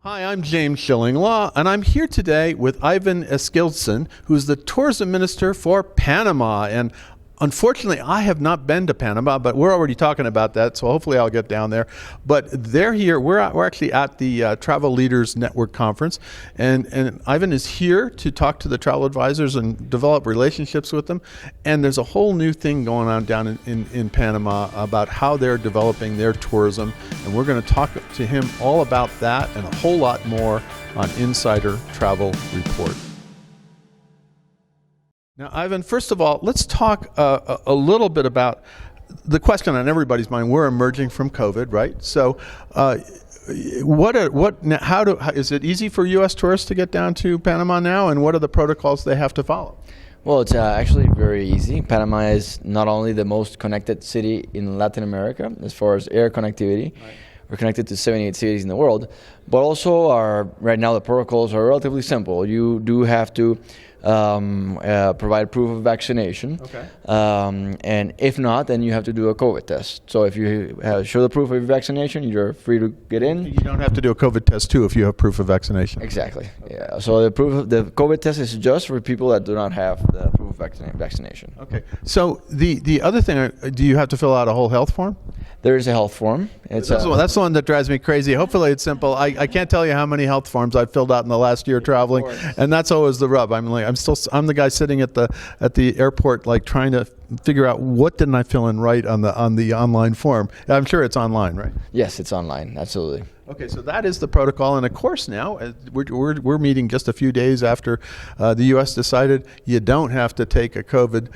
Hi, I'm James Schilling-Law, and I'm here today with Ivan Eskildsen, who's the tourism minister for Panama. And unfortunately, I have not been to Panama, but we're already talking about that, so hopefully I'll get down there. But they're here. We're actually at the Travel Leaders Network Conference, and Ivan is here to talk to the travel advisors and develop relationships with them. And there's a whole new thing going on down in Panama about how they're developing their tourism, and we're going to talk to him all about that and a whole lot more on Insider Travel Report. Now, Ivan, first of all, let's talk a little bit about the question on everybody's mind. We're emerging from COVID, right? So, is it easy for U.S. tourists to get down to Panama now, and what are the protocols they have to follow? Well, it's actually very easy. Panama is not only the most connected city in Latin America as far as air connectivity. Right. We're connected to 78 cities in the world, but also right now the protocols are relatively simple. You do have to provide proof of vaccination, okay. And if not, then you have to do a COVID test. So if you show the proof of your vaccination, you're free to get in. You don't have to do a COVID test too if you have proof of vaccination. Exactly. Okay. Yeah. So the COVID test is just for people that do not have the proof of vaccination. Okay. So the other thing, do you have to fill out a whole health form? There is a health form. That's the one that drives me crazy. Hopefully it's simple. I can't tell you how many health forms I've filled out in the last year traveling, and that's always the rub. I'm the guy sitting at the airport, like trying to figure out what didn't I fill in right on the online form. I'm sure it's online, right? Yes, it's online. Absolutely. Okay, so that is the protocol, and of course now we're meeting just a few days after the U.S. decided you don't have to take a COVID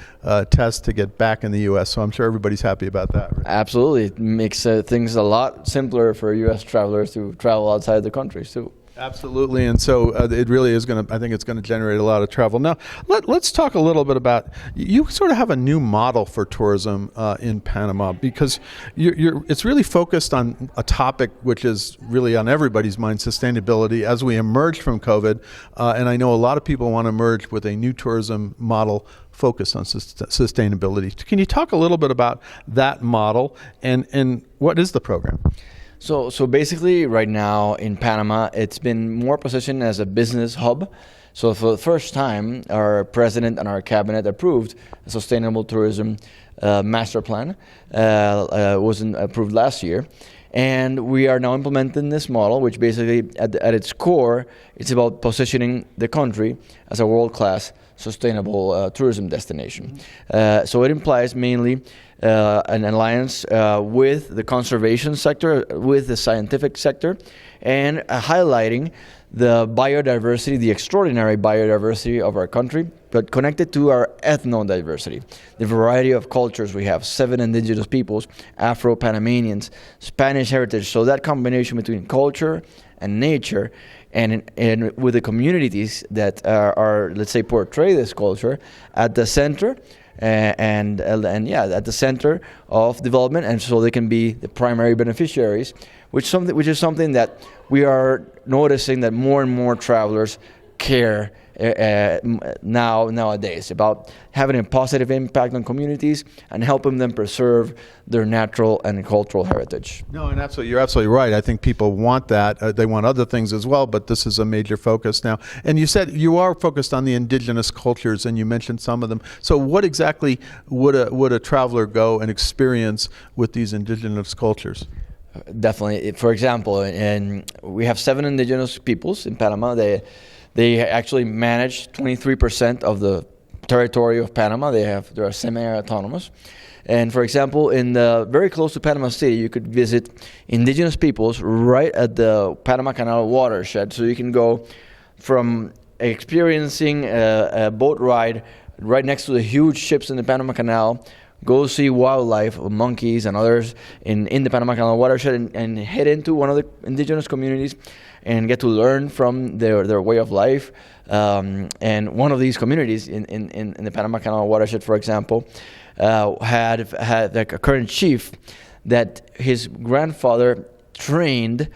test to get back in the U.S. So I'm sure everybody's happy about that. Right? Absolutely, it makes things a lot simpler for U.S. travelers to travel outside the country too. Absolutely, and so it really is going to. I think it's going to generate a lot of travel. Now, let's talk a little bit about. You sort of have a new model for tourism in Panama because it's really focused on a topic which is really on everybody's mind: sustainability. As we emerge from COVID, and I know a lot of people want to emerge with a new tourism model focused on sustainability. Can you talk a little bit about that model and what is the program? So basically right now in Panama, it's been more positioned as a business hub. So for the first time, our president and our cabinet approved a sustainable tourism master plan. Was approved last year. And we are now implementing this model, which basically at its core, it's about positioning the country as a world-class sustainable tourism destination. So it implies mainly an alliance with the conservation sector, with the scientific sector, and highlighting the biodiversity, the extraordinary biodiversity of our country, but connected to our ethno-diversity, the variety of cultures we have, 7 indigenous peoples, Afro-Panamanians, Spanish heritage. So that combination between culture and nature and with the communities that are, let's say, portray this culture at the center, and at the center of development, and so they can be the primary beneficiaries, which is something that we are noticing that more and more travelers care nowadays about having a positive impact on communities and helping them preserve their natural and cultural heritage. No, and you're absolutely right. I think people want that. They want other things as well, but this is a major focus now. And you said you are focused on the indigenous cultures, and you mentioned some of them. So what exactly would a traveler go and experience with these indigenous cultures? Definitely. For example, and we have 7 indigenous peoples in Panama. They actually manage 23% of the territory of Panama. They are semi-autonomous. And for example, very close to Panama City, you could visit indigenous peoples right at the Panama Canal watershed. So you can go from experiencing a boat ride right next to the huge ships in the Panama Canal, go see wildlife, monkeys and others in the Panama Canal watershed, and head into one of the indigenous communities and get to learn from their way of life. And one of these communities in the Panama Canal watershed, for example, had like a current chief that his grandfather trained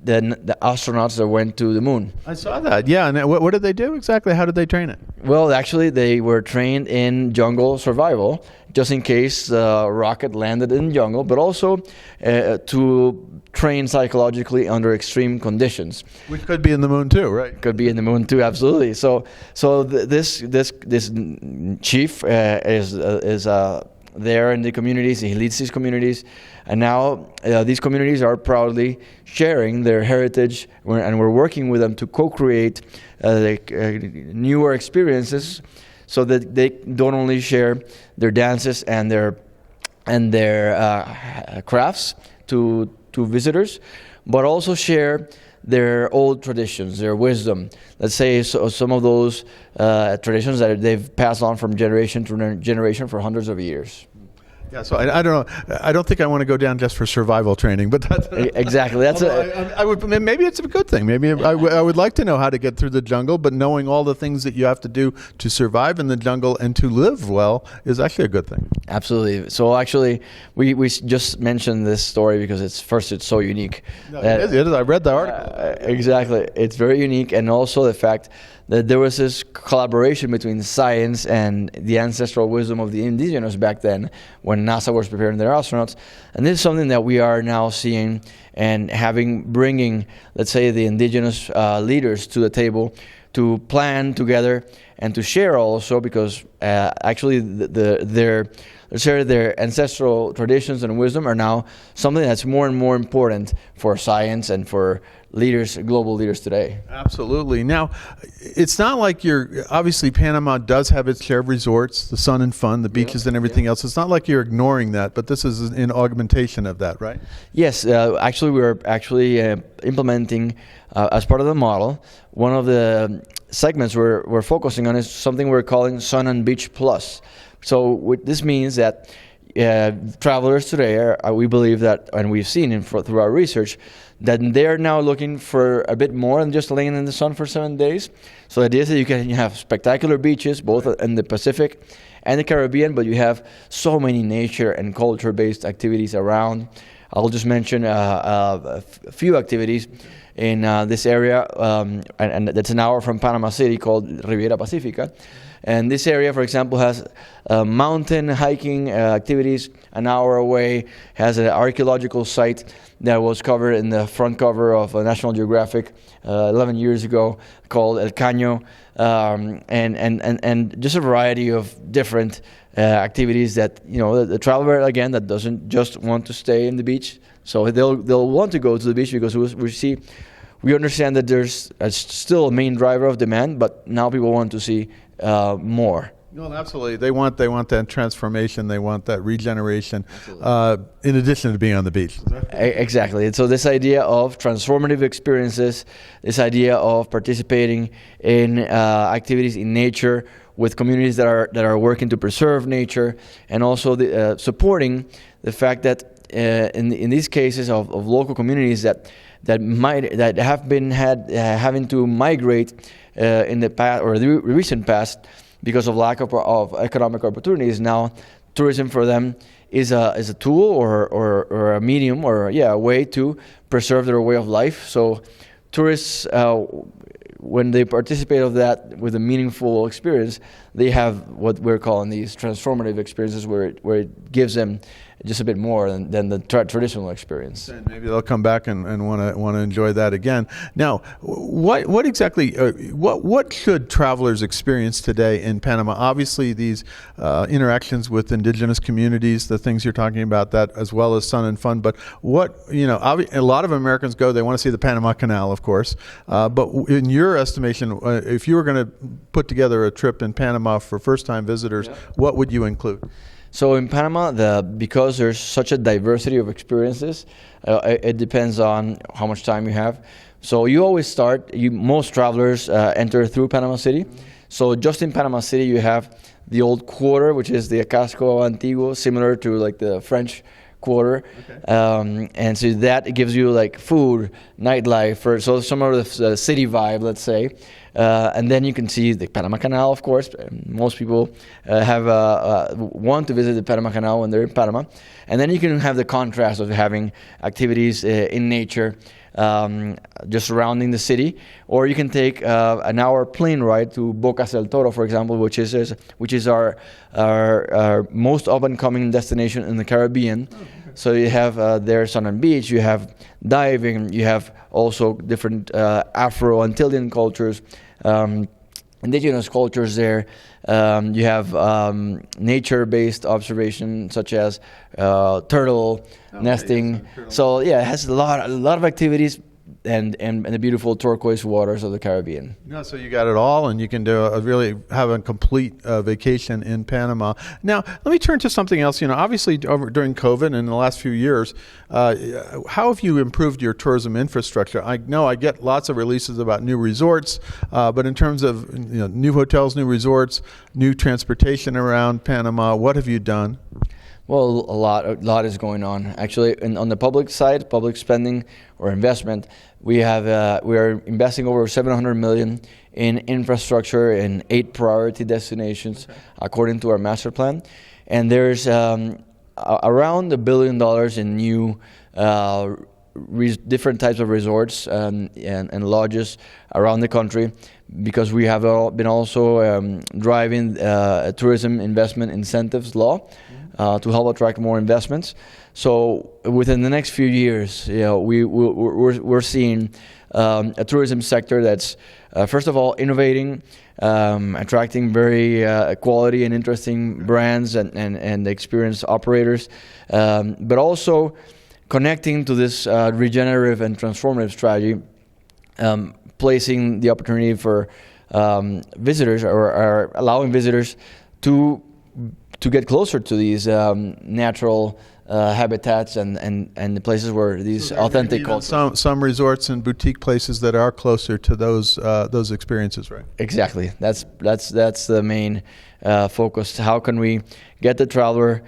the astronauts that went to the moon. I saw that. Yeah, and what did they do exactly? How did they train it? Well, actually, they were trained in jungle survival, just in case the rocket landed in the jungle, but also to train psychologically under extreme conditions. Which could be in the moon too, right? Could be in the moon too, absolutely. So this chief is there in the communities. He leads these communities, and now these communities are proudly sharing their heritage, and we're working with them to co-create newer experiences, so that they don't only share their dances and their crafts to visitors, but also share their old traditions, their wisdom. Let's say some of those traditions that they've passed on from generation to generation for hundreds of years. Yeah, so I don't know. I don't think I want to go down just for survival training, but that's exactly. That's I would. Maybe it's a good thing. Maybe I would like to know how to get through the jungle, but knowing all the things that you have to do to survive in the jungle and to live well is actually a good thing. Absolutely. So actually, we just mentioned this story because it's so unique. No, it is. I read the article. Exactly. It's very unique, and also the fact that there was this collaboration between science and the ancestral wisdom of the indigenous back then, when NASA was preparing their astronauts. And this is something that we are now seeing and bringing, let's say, the indigenous leaders to the table to plan together and to share also, because actually their ancestral traditions and wisdom are now something that's more and more important for science and for global leaders today. Absolutely. Now, it's not like obviously Panama does have its share of resorts, the sun and fun, the beaches and everything else. It's not like you're ignoring that, but this is an augmentation of that, right? Yes. Actually, we're implementing, as part of the model, one of the segments we're focusing on is something we're calling Sun and Beach Plus. So what this means that travelers today, we believe that, and we've seen through our research, that they're now looking for a bit more than just laying in the sun for 7 days. So the idea is that you can have spectacular beaches, both in the Pacific and the Caribbean, but you have so many nature and culture-based activities around. I'll just mention a few activities in this area, and that's an hour from Panama City, called Riviera Pacifica. And this area, for example, has mountain hiking activities an hour away, has an archaeological site that was covered in the front cover of National Geographic 11 years ago, called El Caño, and just a variety of different activities that, the traveler, again, that doesn't just want to stay in the beach. So they'll want to go to the beach, because we understand that there's still a main driver of demand, but now people want to see more. No, absolutely. They want that transformation. They want that regeneration, in addition to being on the beach. Exactly. And so this idea of transformative experiences, this idea of participating in activities in nature with communities that are working to preserve nature, and also supporting the fact that in these cases of local communities that have been having to migrate in the past or the recent past because of lack of economic opportunities. Now, tourism for them is a tool or a medium or a way to preserve their way of life. So, tourists, when they participate of that with a meaningful experience, they have what we're calling these transformative experiences, where it gives them just a bit more than the traditional experience. And maybe they'll come back and want to enjoy that again. Now, what exactly what should travelers experience today in Panama? Obviously, these interactions with indigenous communities, the things you're talking about, that as well as sun and fun. But a lot of Americans go; they want to see the Panama Canal, of course. But in your estimation, if you were going to put together a trip in Panama for first-time visitors, what would you include? So in Panama, because there's such a diversity of experiences, it depends on how much time you have. So you always most travelers enter through Panama City. So just in Panama City, you have the old quarter, which is the Casco Antiguo, similar to like the French Quarter. Okay. And so that gives you like food, nightlife, so some of the city vibe, let's say. And then you can see the Panama Canal, of course. Most people want to visit the Panama Canal when they're in Panama. And then you can have the contrast of having activities in nature just surrounding the city, or you can take an hour plane ride to Bocas del Toro, for example, which is our most up-and-coming destination in the Caribbean. So you have there sun and beach, you have diving, you have also different Afro-Antillean cultures, indigenous cultures there. You have nature-based observation such as turtle nesting. So yeah, it has a lot of activities and the beautiful turquoise waters of the Caribbean. No, so you got it all, and you can really have a complete vacation in Panama. Now, let me turn to something else. Obviously, during COVID and in the last few years, how have you improved your tourism infrastructure? I know I get lots of releases about new resorts, but in terms of new hotels, new resorts, new transportation around Panama, what have you done? Well, a lot is going on. Actually, on the public side, public spending or investment, we are investing over $700 million in infrastructure in 8 priority destinations, according to our master plan. And there's around $1 billion in new different types of resorts and lodges around the country, because we have been also driving tourism investment incentives law to help attract more investments. So within the next few years, we're seeing a tourism sector that's first of all innovating, attracting very quality and interesting brands and experienced operators, but also connecting to this regenerative and transformative strategy, placing the opportunity for visitors or allowing visitors to get closer to these natural habitats and the places where these authentic cultures. Some resorts and boutique places that are closer to those experiences, right? Exactly. That's the main focus. How can we get the traveler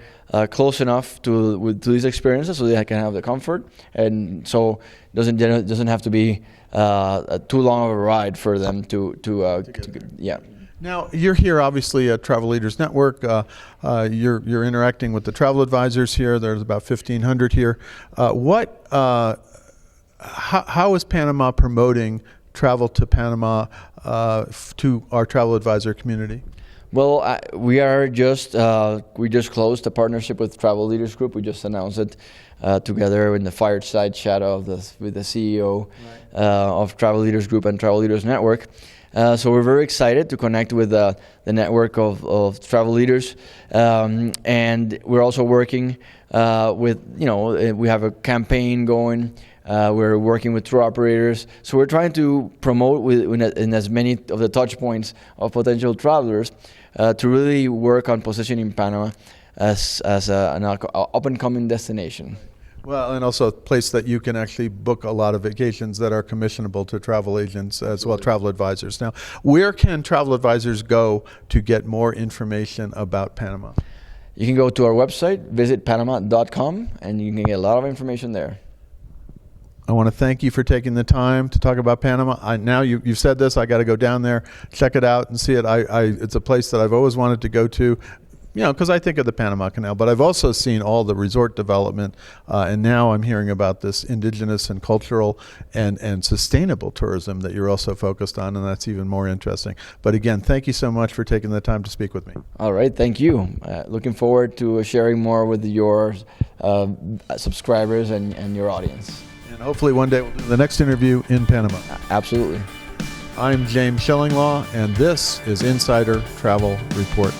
close enough to these experiences so they can have the comfort, and so it doesn't have to be too long of a ride for them to yeah. Now, you're here obviously at Travel Leaders Network. You're interacting with the travel advisors here. There's about 1,500 here. How is Panama promoting travel to Panama to our travel advisor community? Well, we just closed a partnership with Travel Leaders Group. We just announced it together in the fireside chat with the CEO of Travel Leaders Group and Travel Leaders Network. So we're very excited to connect with the network of travel leaders, and we're also working we have a campaign going. We're working with tour operators, so we're trying to promote in as many of the touch points of potential travelers to really work on positioning Panama as an up-and-coming destination. Well, and also a place that you can actually book a lot of vacations that are commissionable to travel agents as well, travel advisors. Now, where can travel advisors go to get more information about Panama? You can go to our website, visit panama.com, and you can get a lot of information there. I want to thank you for taking the time to talk about Panama. Now you've said this, I got to go down there, check it out and see it. It's a place that I've always wanted to go to. Because I think of the Panama Canal, but I've also seen all the resort development, and now I'm hearing about this indigenous and cultural and sustainable tourism that you're also focused on, and that's even more interesting. But again, thank you so much for taking the time to speak with me. All right, thank you. Looking forward to sharing more with your subscribers and your audience. And hopefully one day we'll do the next interview in Panama. Absolutely. I'm James Schillinglaw, and this is Insider Travel Report.